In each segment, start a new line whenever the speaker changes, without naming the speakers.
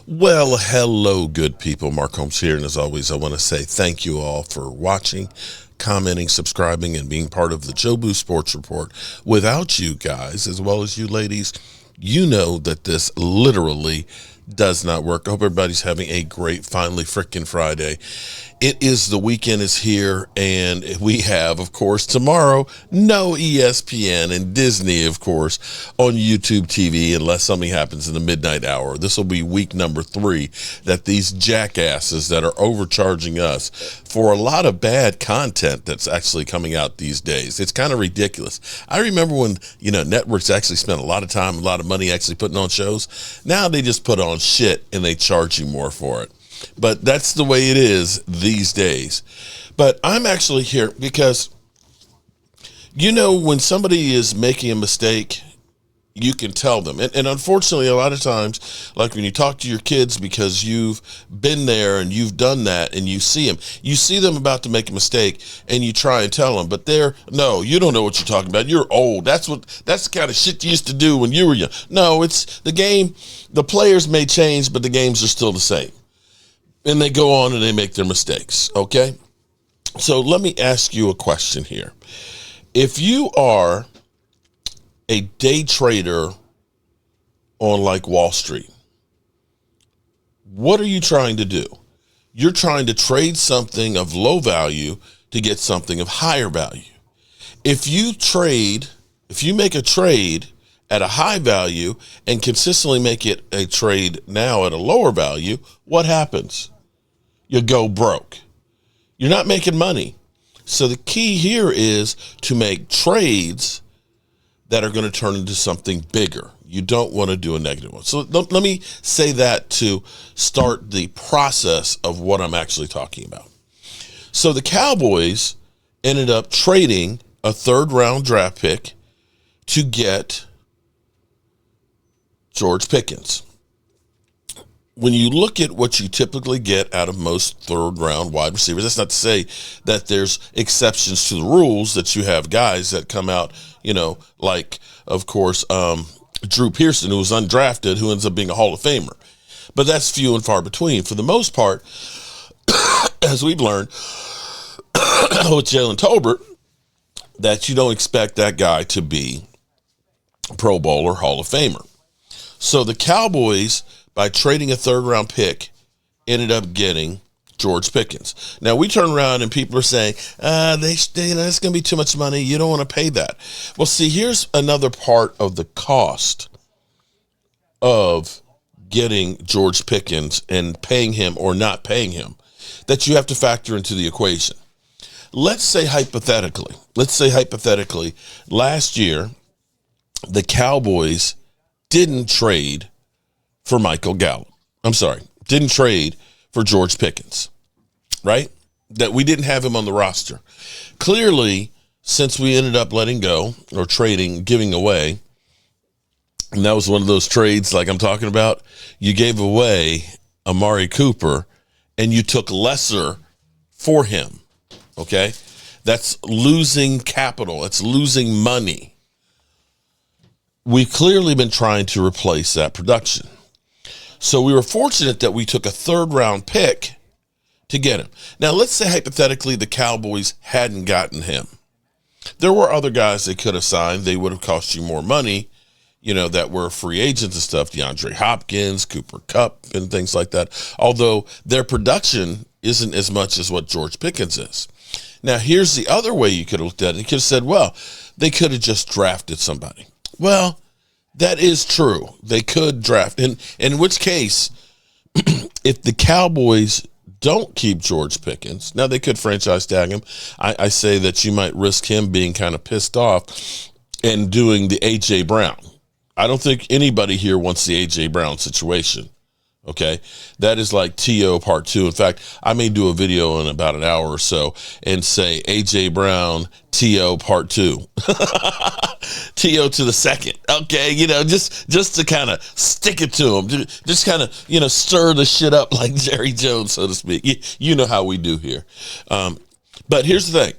Well, hello, good people. Mark Holmes here, and as always, I want to say thank you all for watching, commenting, subscribing, and being part of the Jobu Sports Report. Without you guys, as well as you ladies, you know that this literally does not work. I hope everybody's having a great, finally frickin' Friday. It is the weekend is here, and we have, of course, tomorrow, no ESPN and Disney, of course, on YouTube TV unless something happens in the midnight hour. This will be week number 3 that these jackasses that are overcharging us for a lot of bad content that's actually coming out these days. It's kind of ridiculous. I remember when, networks actually spent a lot of time, a lot of money actually putting on shows. Now they just put on shit and they charge you more for it. But that's the way it is these days. But I'm actually here because, when somebody is making a mistake, you can tell them. And unfortunately, a lot of times, like when you talk to your kids because you've been there and you've done that and you see them about to make a mistake and you try and tell them, but no, you don't know what you're talking about. You're old. That's the kind of shit you used to do when you were young. No, it's the game. The players may change, but the games are still the same. And they go on and they make their mistakes, okay? So let me ask you a question here. If you are a day trader on like Wall Street, what are you trying to do? You're trying to trade something of low value to get something of higher value. If you make a trade at a high value and consistently make it a trade now at a lower value, what happens? You go broke. You're not making money. So the key here is to make trades that are going to turn into something bigger. You don't want to do a negative one. So let me say that to start the process of what I'm actually talking about. So the Cowboys ended up trading a third-round draft pick to get George Pickens. When you look at what you typically get out of most third-round wide receivers, that's not to say that there's exceptions to the rules, that you have guys that come out, like, of course, Drew Pearson, who was undrafted, who ends up being a Hall of Famer. But that's few and far between. For the most part, as we've learned with Jalen Tolbert, that you don't expect that guy to be a Pro Bowler, Hall of Famer. So the Cowboys, by trading a third-round pick, ended up getting George Pickens. Now, we turn around and people are saying, it's going to be too much money. You don't want to pay that. Well, see, here's another part of the cost of getting George Pickens and paying him or not paying him that you have to factor into the equation. Let's say hypothetically, last year, the Cowboys didn't trade for Michael Gallup. Didn't trade for George Pickens, right? That we didn't have him on the roster. Clearly, since we ended up letting go or trading, giving away, and that was one of those trades like I'm talking about, you gave away Amari Cooper and you took lesser for him, okay? That's losing capital. That's losing money. We've clearly been trying to replace that production. So we were fortunate that we took a third-round pick to get him. Now, let's say hypothetically the Cowboys hadn't gotten him. There were other guys they could have signed. They would have cost you more money, that were free agents and stuff. DeAndre Hopkins, Cooper Kupp, and things like that. Although their production isn't as much as what George Pickens is. Now, here's the other way you could have looked at it. You could have said, well, they could have just drafted somebody. Well, that is true. They could draft. And in which case, if the Cowboys don't keep George Pickens, now they could franchise tag him. I say that you might risk him being kind of pissed off and doing the A.J. Brown. I don't think anybody here wants the A.J. Brown situation. Okay, that is like T.O. part 2. In fact, I may do a video in about an hour or so and say A.J. Brown, T.O. part 2. T.O. to the second. Okay, just to kind of stick it to him. Just kind of, stir the shit up like Jerry Jones, so to speak. You know how we do here. But here's the thing.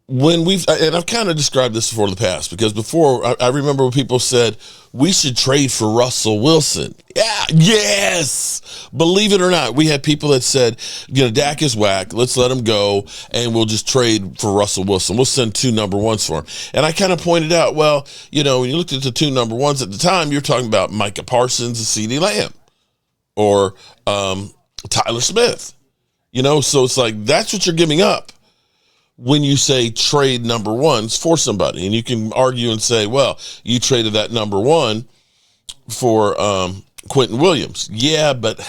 and I've kind of described this before in the past, because before I remember when people said we should trade for Russell Wilson. Yeah, yes. Believe it or not, we had people that said, Dak is whack. Let's let him go, and we'll just trade for Russell Wilson. We'll send 2 number ones for him. And I kind of pointed out, well, when you looked at the 2 number ones at the time, you're talking about Micah Parsons and CeeDee Lamb, or Tyler Smith. So it's like, that's what you're giving up when you say trade number ones for somebody. And you can argue and say, well, you traded that number one for Quentin Williams. Yeah, but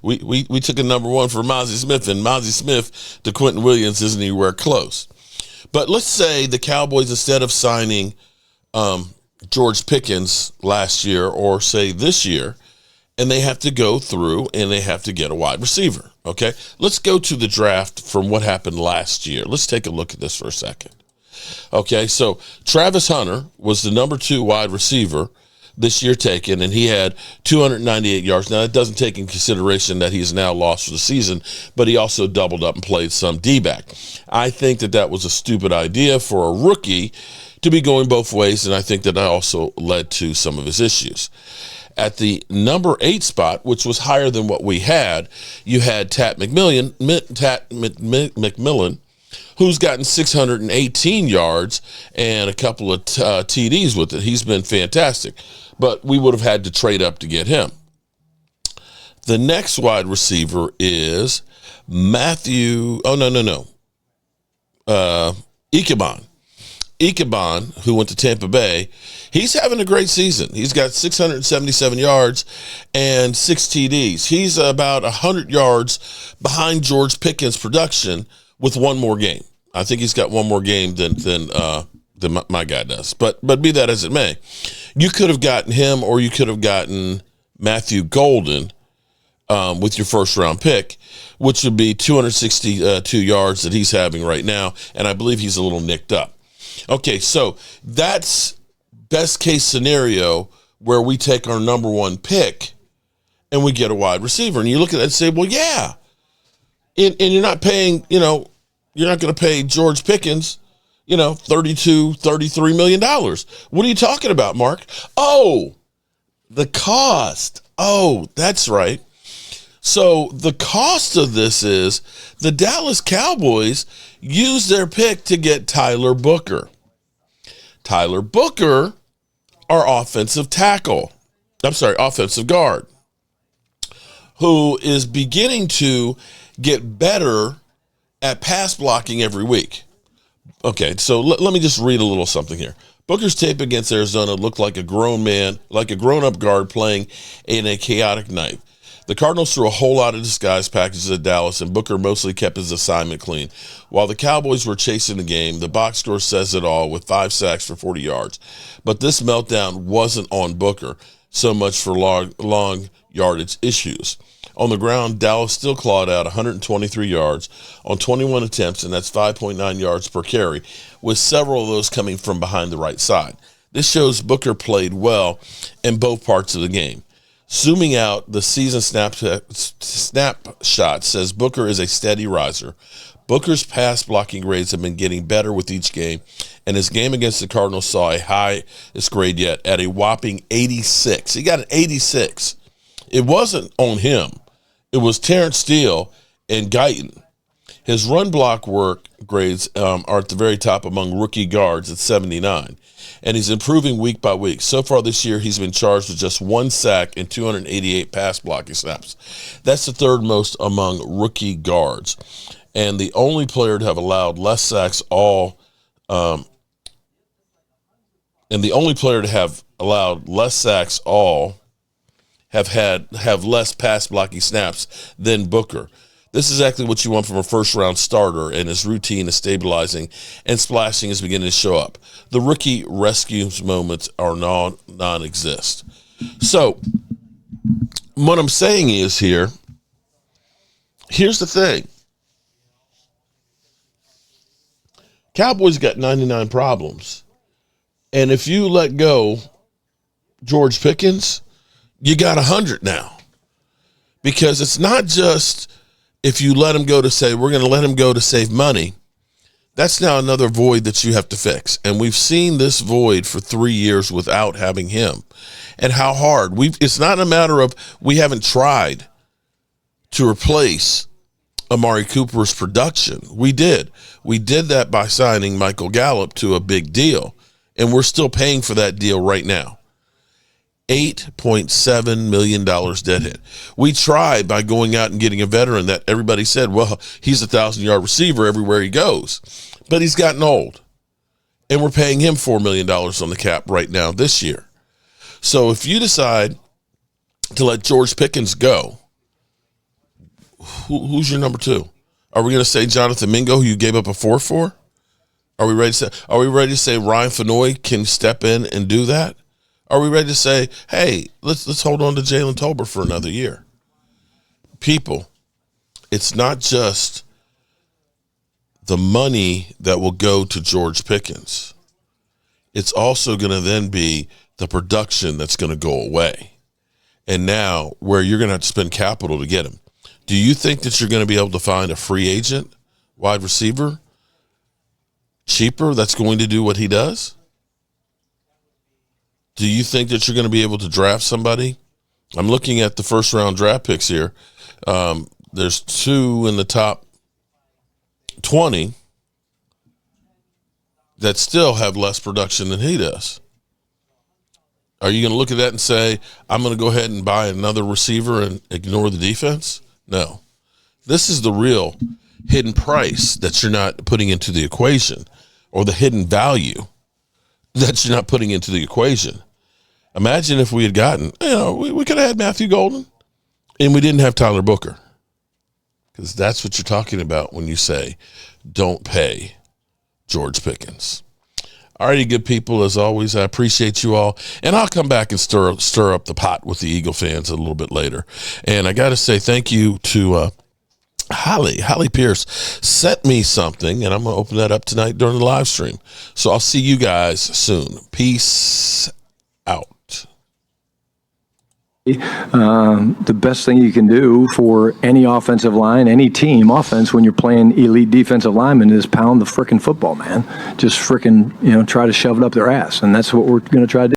we took a number one for Mozzie Smith, and Mozzie Smith to Quentin Williams isn't anywhere close. But let's say the Cowboys, instead of signing George Pickens last year, or say this year, and they have to go through and they have to get a wide receiver. Okay, let's go to the draft from what happened last year. Let's take a look at this for a second. Okay, so Travis Hunter was the number 2 wide receiver this year taken, and he had 298 yards. Now, that doesn't take in consideration that he's now lost for the season, but he also doubled up and played some D-back. I think that was a stupid idea for a rookie to be going both ways, and I think that also led to some of his issues. At the number 8 spot, which was higher than what we had, you had Tat McMillan, who's gotten 618 yards and a couple of TDs with it. He's been fantastic, but we would have had to trade up to get him. The next wide receiver is Ichabod, who went to Tampa Bay. He's having a great season. He's got 677 yards and 6 TDs. He's about 100 yards behind George Pickens' production with one more game. I think he's got one more game than my guy does. But be that as it may, you could have gotten him, or you could have gotten Matthew Golden with your first-round pick, which would be 262 yards that he's having right now, and I believe he's a little nicked up. Okay, so that's best case scenario, where we take our number 1 pick and we get a wide receiver. And you look at that and say, well, yeah. And you're not paying, you're not going to pay George Pickens, $33 million. What are you talking about, Mark? Oh, the cost. Oh, that's right. So the cost of this is the Dallas Cowboys used their pick to get Tyler Booker. Tyler Booker, our offensive guard, who is beginning to get better at pass blocking every week. Okay, so let me just read a little something here. Booker's tape against Arizona looked like a grown-up guard playing in a chaotic night. The Cardinals threw a whole lot of disguise packages at Dallas, and Booker mostly kept his assignment clean. While the Cowboys were chasing the game, the box score says it all, with 5 sacks for 40 yards. But this meltdown wasn't on Booker so much for long yardage issues. On the ground, Dallas still clawed out 123 yards on 21 attempts, and that's 5.9 yards per carry, with several of those coming from behind the right side. This shows Booker played well in both parts of the game. Zooming out, the season snapshot says Booker is a steady riser. Booker's pass blocking grades have been getting better with each game, and his game against the Cardinals saw a highest grade yet at a whopping 86. He got an 86. It wasn't on him. It was Terrence Steele and Guyton. His run block work grades are at the very top among rookie guards at 79, and he's improving week by week. So far this year, he's been charged with just 1 sack and 288 pass blocking snaps. That's the 3rd most among rookie guards, and the only player to have allowed less sacks have less pass blocking snaps than Booker. This is exactly what you want from a first-round starter, and his routine is stabilizing and splashing is beginning to show up. The rookie rescue moments are non-exist. So what I'm saying is here's the thing. Cowboys got 99 problems. And if you let go George Pickens, you got 100 now. Because it's not just if you let him go to say, we're going to let him go to save money. That's now another void that you have to fix. And we've seen this void for 3 years without having him. And how hard. It's not a matter of we haven't tried to replace Amari Cooper's production. We did. We did that by signing Michael Gallup to a big deal. And we're still paying for that deal right now. $8.7 million dead hit. We tried by going out and getting a veteran that everybody said, well, he's a 1,000-yard receiver everywhere he goes. But he's gotten old. And we're paying him $4 million on the cap right now this year. So if you decide to let George Pickens go, who's your number two? Are we going to say Jonathan Mingo, who you gave up a 4 for? Are we ready to say Ryan Fenoy can step in and do that? Are we ready to say, hey, let's hold on to Jalen Tolbert for another year? People, it's not just the money that will go to George Pickens. It's also going to then be the production that's going to go away. And now where you're going to have to spend capital to get him. Do you think that you're going to be able to find a free agent, wide receiver, cheaper, that's going to do what he does? Do you think that you're going to be able to draft somebody? I'm looking at the first round draft picks here. There's 2 in the top 20 that still have less production than he does. Are you going to look at that and say, I'm going to go ahead and buy another receiver and ignore the defense? No. This is the real hidden price that you're not putting into the equation, or the hidden value that you're not putting into the equation. Imagine if we had gotten, we could have had Matthew Golden and we didn't have Tyler Booker. Because that's what you're talking about when you say, don't pay George Pickens. All righty, good people. As always, I appreciate you all. And I'll come back and stir up the pot with the Eagle fans a little bit later. And I got to say thank you to Holly Pierce sent me something, and I'm going to open that up tonight during the live stream. So I'll see you guys soon. Peace out.
The best thing you can do for any offensive line, any team offense when you're playing elite defensive linemen is pound the frickin' football, man. Just frickin', try to shove it up their ass. And that's what we're going to try to do.